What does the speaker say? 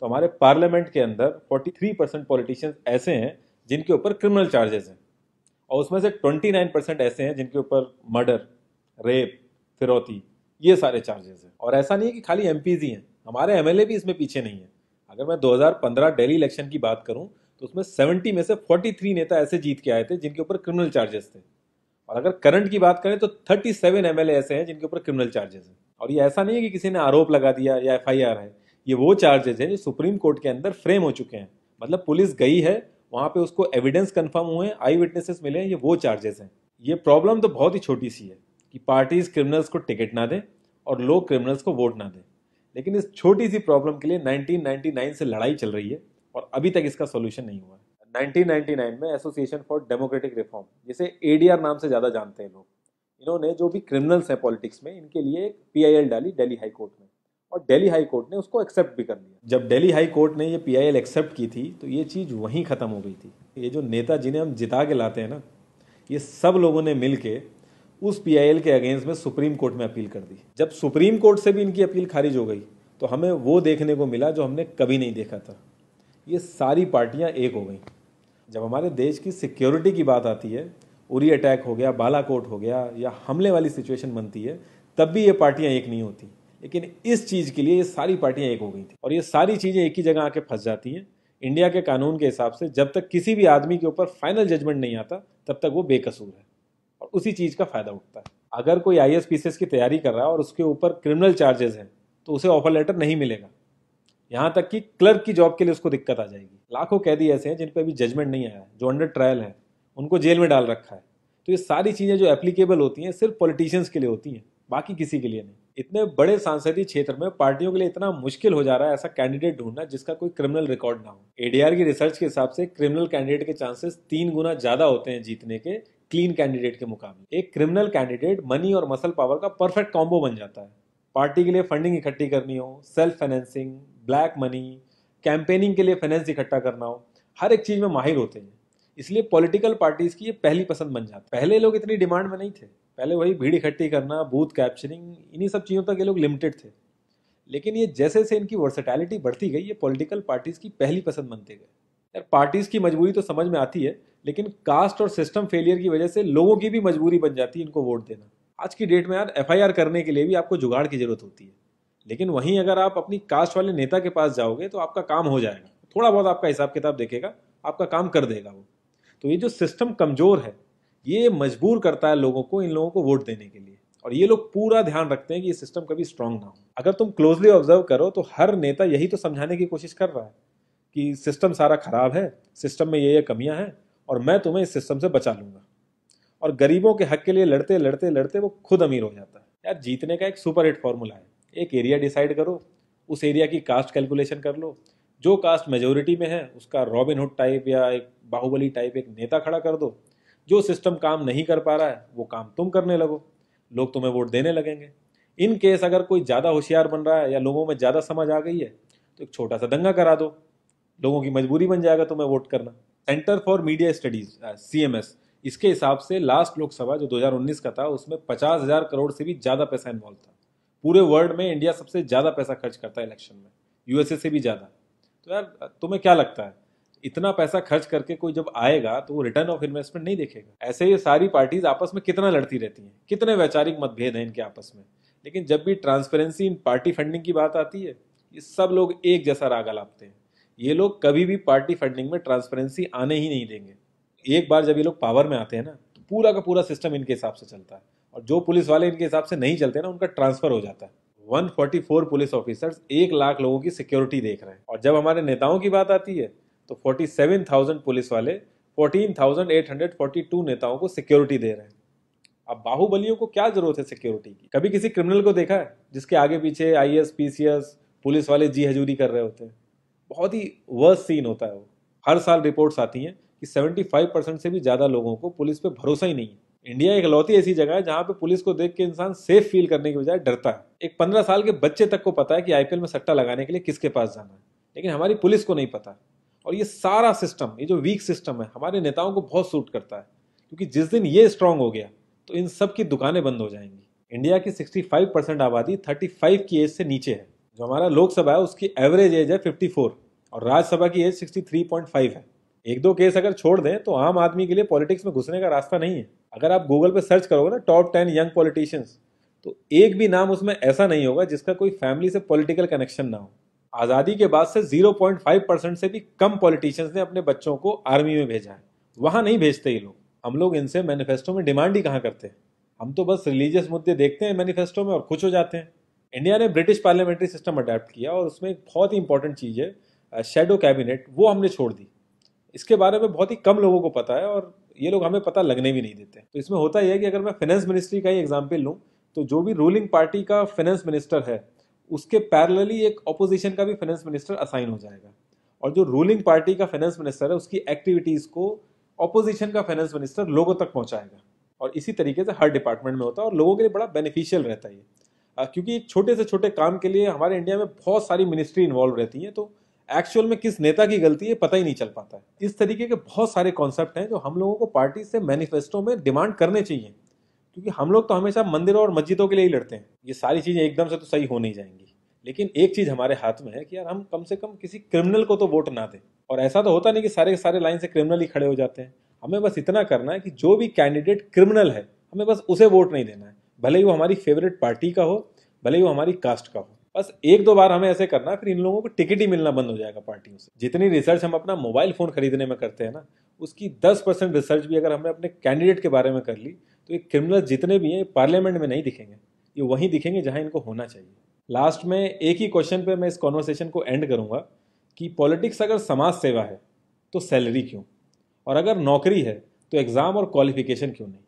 तो हमारे पार्लियामेंट के अंदर 43% पॉलिटिशियंस ऐसे हैं जिनके ऊपर क्रिमिनल चार्जेस हैं, और उसमें से 29% ऐसे हैं जिनके ऊपर मर्डर, रेप, फिरौती, ये सारे चार्जेस हैं। और ऐसा नहीं है कि खाली एमपीज ही हैं, हमारे एमएलए भी इसमें पीछे नहीं है। अगर मैं 2015 दिल्ली इलेक्शन की बात करूं तो उसमें 70 में से 43 नेता ऐसे जीत के आए थे जिनके ऊपर क्रिमिनल चार्जेस थे। और अगर करंट की बात करें तो 37 एमएलए ऐसे हैं जिनके ऊपर क्रिमिनल चार्जेस हैं। और ये ऐसा नहीं है कि किसी ने आरोप लगा दिया या एफआईआर है, ये वो चार्जेस हैं जो सुप्रीम कोर्ट के अंदर फ्रेम हो चुके हैं। मतलब पुलिस गई है वहां पे, उसको एविडेंस कंफर्म हुए, आई विटनेसेस मिले हैं, ये वो चार्जेस हैं। ये प्रॉब्लम तो बहुत ही छोटी सी है कि पार्टीज क्रिमिनल्स को टिकट ना दें और लोग क्रिमिनल्स को वोट ना दें, लेकिन इस छोटी सी प्रॉब्लम के लिए 1999 से लड़ाई चल रही है और अभी तक इसका सोल्यूशन नहीं हुआ है। 1999 में एसोसिएशन फॉर डेमोक्रेटिक रिफॉर्म, जिसे एडीआर नाम से ज़्यादा जानते हैं लोग, इन्होंने जो भी क्रिमिनल्स हैं पॉलिटिक्स में, इनके लिए एक पीआईएल डाली दिल्ली हाई कोर्ट में, और दिल्ली हाई कोर्ट ने उसको एक्सेप्ट भी कर लिया। जब दिल्ली हाई कोर्ट ने ये पीआईएल एक्सेप्ट की थी तो ये चीज़ वहीं ख़त्म हो गई थी। ये जो नेता जिन्हें हम जिता के लाते हैं ना, ये सब लोगों ने मिल के उस पीआईएल के अगेंस्ट में सुप्रीम कोर्ट में अपील कर दी। जब सुप्रीम कोर्ट से भी इनकी अपील खारिज हो गई तो हमें वो देखने को मिला जो हमने कभी नहीं देखा था, ये सारी पार्टियां एक हो गई। जब हमारे देश की सिक्योरिटी की बात आती है, उरी अटैक हो गया, बालाकोट हो गया, या हमले वाली सिचुएशन बनती है, तब भी ये पार्टियां एक नहीं होती। लेकिन इस चीज़ के लिए ये सारी पार्टियां एक हो गई थी, और ये सारी चीज़ें एक ही जगह आके फंस जाती हैं। इंडिया के कानून के हिसाब से जब तक किसी भी आदमी के ऊपर फाइनल जजमेंट नहीं आता तब तक वो बेकसूर है, और उसी चीज़ का फायदा उठता है। अगर कोई आईएएस की तैयारी कर रहा है और उसके ऊपर क्रिमिनल चार्जेस हैं तो उसे ऑफर लेटर नहीं मिलेगा, यहाँ तक कि क्लर्क की जॉब के लिए उसको दिक्कत आ जाएगी। लाखों कैदी ऐसे हैं जिन पर अभी जजमेंट नहीं आया है, जो अंडर ट्रायल है, उनको जेल में डाल रखा है। तो ये सारी चीज़ें जो एप्लीकेबल होती हैं सिर्फ पॉलिटिशियंस के लिए होती हैं, बाकी किसी के लिए नहीं। इतने बड़े सांसदीय क्षेत्र में पार्टियों के लिए इतना मुश्किल हो जा रहा है ऐसा कैंडिडेट ढूंढना जिसका कोई क्रिमिनल रिकॉर्ड ना हो। एडीआर की रिसर्च के हिसाब से क्रिमिनल कैंडिडेट के चांसेस 3 गुना ज्यादा होते हैं जीतने के क्लीन कैंडिडेट के मुकाबले। एक क्रिमिनल कैंडिडेट मनी और मसल पावर का परफेक्ट कॉम्बो बन जाता है। पार्टी के लिए फंडिंग इकट्ठी करनी हो, self financing, black money, campaigning के लिए फाइनेंस इकट्ठा करना हो, हर एक चीज में माहिर होते हैं। इसलिए पॉलिटिकल पार्टीज की ये पहली पसंद बन जाती है। पहले लोग इतनी डिमांड में नहीं थे, पहले वही भीड़ इकट्ठी करना, बूथ कैप्चरिंग, इन्हीं सब चीज़ों तक ये लोग लिमिटेड थे। लेकिन ये जैसे जैसे इनकी वर्सेटैलिटी बढ़ती गई, ये पॉलिटिकल पार्टीज की पहली पसंद बनते गए। यार पार्टीज की मजबूरी तो समझ में आती है, लेकिन कास्ट और सिस्टम फेलियर की वजह से लोगों की भी मजबूरी बन जाती है इनको वोट देना। आज की डेट में यार एफआईआर करने के लिए भी आपको जुगाड़ की जरूरत होती है, लेकिन वहीं अगर आप अपनी कास्ट वाले नेता के पास जाओगे तो आपका काम हो जाएगा, थोड़ा बहुत आपका हिसाब किताब देखेगा, आपका काम कर देगा वो। तो ये जो सिस्टम कमजोर है, ये मजबूर करता है लोगों को इन लोगों को वोट देने के लिए, और ये लोग पूरा ध्यान रखते हैं कि ये सिस्टम कभी स्ट्रांग ना हो। अगर तुम क्लोजली ऑब्जर्व करो तो हर नेता यही तो समझाने की कोशिश कर रहा है कि सिस्टम सारा खराब है, सिस्टम में ये कमियां हैं, और मैं तुम्हें इस सिस्टम से बचा लूंगा। और गरीबों के हक के लिए लड़ते लड़ते लड़ते वो खुद अमीर हो जाता है। यार जीतने का एक सुपर हिट फॉर्मूला है, एक एरिया डिसाइड करो, उस एरिया की कास्ट कैलकुलेशन कर लो, जो कास्ट मेजोरिटी में है उसका रॉबिन हुड टाइप या एक बाहुबली टाइप एक नेता खड़ा कर दो, जो सिस्टम काम नहीं कर पा रहा है वो काम तुम करने लगो, लोग तुम्हें वोट देने लगेंगे। इन केस अगर कोई ज़्यादा होशियार बन रहा है या लोगों में ज़्यादा समझ आ गई है तो एक छोटा सा दंगा करा दो, लोगों की मजबूरी बन जाएगा तुम्हें वोट करना। Centre for media studies CMS, इसके हिसाब से लास्ट लोकसभा जो 2019 का था उसमें 50,000 करोड़ से भी ज़्यादा पैसा इन्वॉल्व था। पूरे वर्ल्ड में इंडिया सबसे ज़्यादा पैसा खर्च करता है इलेक्शन में, यूएसए से भी ज़्यादा। तो यार तुम्हें क्या लगता है, इतना पैसा खर्च करके कोई जब आएगा तो वो रिटर्न ऑफ इन्वेस्टमेंट नहीं देखेगा? ऐसे ये सारी पार्टीज आपस में कितना लड़ती रहती हैं, कितने वैचारिक मतभेद हैं इनके आपस में, लेकिन जब भी ट्रांसपेरेंसी इन पार्टी फंडिंग की बात आती है ये सब लोग एक जैसा राग लाते हैं। ये लोग कभी भी पार्टी फंडिंग में ट्रांसपेरेंसी आने ही नहीं देंगे। एक बार जब ये लोग पावर में आते हैं ना तो पूरा का पूरा सिस्टम इनके हिसाब से चलता है, और जो पुलिस वाले इनके हिसाब से नहीं चलते ना उनका ट्रांसफर हो जाता है। 144 पुलिस ऑफिसर्स 1 लाख लोगों की सिक्योरिटी देख रहे हैं, और जब हमारे नेताओं की बात आती है तो 47,000 पुलिस वाले 14,842 नेताओं को सिक्योरिटी दे रहे हैं। अब बाहुबलियों को क्या जरूरत है सिक्योरिटी की? कभी किसी क्रिमिनल को देखा है जिसके आगे पीछे आईएएस पीसीएस पुलिस वाले जी हजूरी कर रहे होते हैं? बहुत ही वर्स्ट सीन होता है वो। हर साल रिपोर्ट्स आती हैं कि 75% से भी ज्यादा लोगों को पुलिस पे भरोसा ही नहीं है। इंडिया एक लौती ऐसी जगह है जहां पे पुलिस को देख के इंसान सेफ फील करने की बजाय डरता है। एक 15 साल के बच्चे तक को पता है कि आईपीएल में सट्टा लगाने के लिए किसके पास जाना है, लेकिन हमारी पुलिस को नहीं पता। और ये सारा सिस्टम, ये जो वीक सिस्टम है, हमारे नेताओं को बहुत सूट करता है, क्योंकि जिस दिन ये स्ट्रांग हो गया तो इन सब की दुकानें बंद हो जाएंगी। इंडिया की 65% आबादी 35 की एज से नीचे है, जो हमारा लोकसभा है उसकी एवरेज एज है 54 और राज्यसभा की एज 63.5 है। एक दो केस अगर छोड़ दें तो आम आदमी के लिए पॉलिटिक्स में घुसने का रास्ता नहीं है। अगर आप गूगल पे सर्च करोगे ना टॉप 10 यंग पॉलिटिशियंस, तो एक भी नाम उसमें ऐसा नहीं होगा जिसका कोई फैमिली से पॉलिटिकल कनेक्शन ना हो। आज़ादी के बाद से 0.5% से भी कम पॉलिटिशियंस ने अपने बच्चों को आर्मी में भेजा है। वहां नहीं भेजते ये लोग। हम लोग इनसे मैनिफेस्टो में डिमांड ही कहाँ करते हैं। हम तो बस रिलीजियस मुद्दे देखते हैं मैनिफेस्टो में और खुश हो जाते हैं। इंडिया ने ब्रिटिश पार्लियामेंट्री सिस्टम अडेप्ट किया और उसमें एक बहुत ही इंपॉर्टेंट चीज़ है शेडो कैबिनेट, वो हमने छोड़ दी। इसके बारे में बहुत ही कम लोगों को पता है और ये लोग हमें पता लगने भी नहीं देते। तो इसमें होता यह है कि अगर मैं फाइनेंस मिनिस्ट्री का ही एग्जाम्पल लूँ तो जो भी रूलिंग पार्टी का फाइनेंस मिनिस्टर है उसके पैरेलली एक ऑपोजिशन का भी फाइनेंस मिनिस्टर असाइन हो जाएगा और जो रूलिंग पार्टी का फाइनेंस मिनिस्टर है उसकी एक्टिविटीज को ऑपोजिशन का फाइनेंस मिनिस्टर लोगों तक पहुंचाएगा। और इसी तरीके से हर डिपार्टमेंट में होता है और लोगों के लिए बड़ा बेनिफिशियल रहता है ये। क्योंकि एक छोटे से छोटे काम के लिए हमारे इंडिया में बहुत सारी मिनिस्ट्री इन्वॉल्व रहती हैं, तो एक्चुअल में किस नेता की गलती है पता ही नहीं चल पाता है। इस तरीके के बहुत सारे कॉन्सेप्ट हैं जो हम लोगों को पार्टी से मैनिफेस्टो में डिमांड करने चाहिए, क्योंकि हम लोग तो हमेशा मंदिरों और मस्जिदों के लिए ही लड़ते हैं। ये सारी चीजें एकदम से तो सही हो नहीं जाएंगी, लेकिन एक चीज हमारे हाथ में है कि यार हम कम से कम किसी क्रिमिनल को तो वोट ना दें। और ऐसा तो होता नहीं कि सारे के सारे लाइन से क्रिमिनल ही खड़े हो जाते हैं। हमें बस इतना करना है कि जो भी कैंडिडेट क्रिमिनल है हमें बस उसे वोट नहीं देना है, भले ही वो हमारी फेवरेट पार्टी का हो, भले ही वो हमारी कास्ट का हो। बस एक दो बार हमें ऐसे करना है, फिर इन लोगों को टिकट ही मिलना बंद हो जाएगा पार्टियों से। जितनी रिसर्च हम अपना मोबाइल फोन खरीदने में करते हैं ना, उसकी 10% रिसर्च भी अगर हमने अपने कैंडिडेट के बारे में कर ली तो ये क्रिमिनल जितने भी हैं पार्लियामेंट में नहीं दिखेंगे, ये वहीं दिखेंगे जहां इनको होना चाहिए। लास्ट में एक ही क्वेश्चन पे मैं इस कॉन्वर्सेशन को एंड करूंगा कि पॉलिटिक्स अगर समाज सेवा है तो सैलरी क्यों, और अगर नौकरी है तो एग्जाम और क्वालिफिकेशन क्यों नहीं।